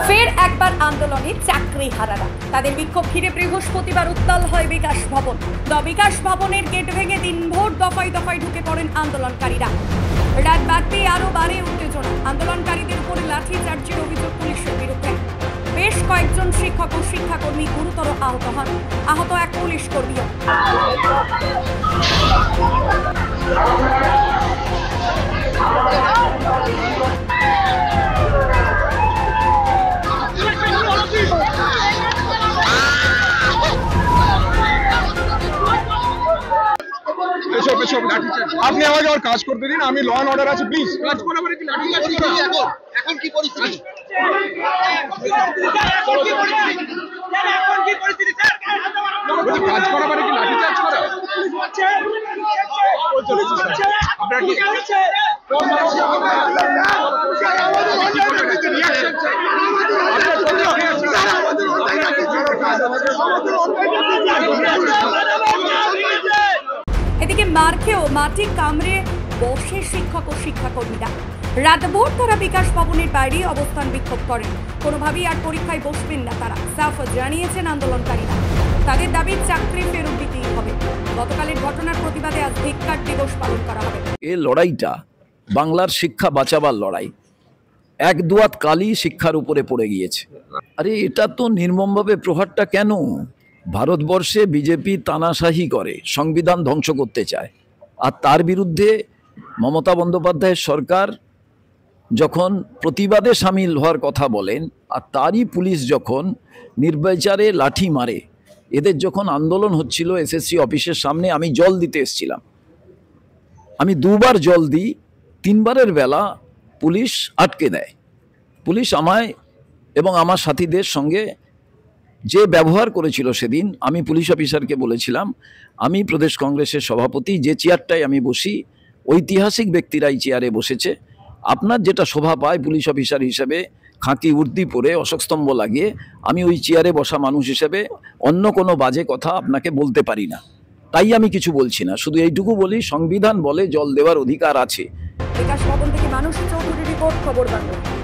ফের একবার আন্দোলনে চাকরি হারারা তাদের বিক্ষোভ ঘিরে বৃহস্পতিবার উত্তাল হয় বিকাশ ভবন। বিকাশ ভবনের গেট ভেঙে দিনভর দফায় দফায় ঢুকে পড়েন আন্দোলনকারীরা। রাত বাড়তে আরো বাড়ে উত্তেজনা। আন্দোলনকারীদের উপরে লাঠিচার্জের অভিযোগ পুলিশের বিরুদ্ধে। বেশ কয়েকজন শিক্ষক ও শিক্ষাকর্মী গুরুতর আহত হন। আহত এক পুলিশ কর্মীও। আপনি আমাকে আর কাজ করতে দিন, আমি ল অ্যান্ড অর্ডার আছে, প্লিজ কাজ করা মানে কি লাঠি চার্জ করা? এখন কি পরিস্থিতি? কাজ করা মানে কি লাঠি চার্জ করা? আপনারা কি এদিকে মার খেয়েও মাটি কামড়ে বসে শিক্ষক ও শিক্ষাকর্মীরা। রাতভর তারা বিকাশ ভবনের বাইরে অবস্থান বিক্ষোভ করেন। কোনোভাবেই আর পরীক্ষায় বসবেন না তারা, সাফ জানিয়েছেন আন্দোলনকারীরা। তাদের দাবি চাকরি ফেরত দিতেই হবে। গতকালের ঘটনার প্রতিবাদে আজ ধিক্কার দিবস পালন করা হবে। এই লড়াইটা বাংলার শিক্ষা বাঁচাবার লড়াই। এক দুয়াত কালই শিক্ষার উপরে পড়ে গিয়েছে। আরে এটা তো নির্মমভাবে প্রহারটা কেন? ভারতবর্ষে বিজেপি তানাশাহি করে, সংবিধান ধ্বংস করতে চায়, আর তার বিরুদ্ধে মমতা বন্দ্যোপাধ্যায়ের সরকার যখন প্রতিবাদে সামিল হওয়ার কথা বলেন, আর তারই পুলিশ যখন নির্বিচারে লাঠি মারে। এদের যখন আন্দোলন হচ্ছিল এসএসসি অফিসের সামনে, আমি জল দিতে এসেছিলাম। আমি দুবার জল দিই, তিনবারের বেলা পুলিশ আটকে দেয়। পুলিশ আমায় এবং আমার সাথীদের সঙ্গে যে ব্যবহার করেছিল সেদিন, আমি পুলিশ অফিসারকে বলেছিলাম, আমি প্রদেশ কংগ্রেসের সভাপতি, যে চেয়ারটায় আমি বসি ঐতিহাসিক ব্যক্তিরা এই চেয়ারে বসেছে। আপনার যেটা শোভা পায় পুলিশ অফিসার হিসেবে, খাঁকি উর্দি পরে অশোকস্তম্ভ লাগিয়ে, আমি ওই চেয়ারে বসা মানুষ হিসেবে অন্য কোনো বাজে কথা আপনাকে বলতে পারি না। তাই আমি কিছু বলছি না, শুধু এইটুকু বলি, সংবিধান বলে জল দেওয়ার অধিকার আছে। বিকাশ ভবন থেকে মানুষ চৌধুরী রিপোর্ট, খবর বাংলা।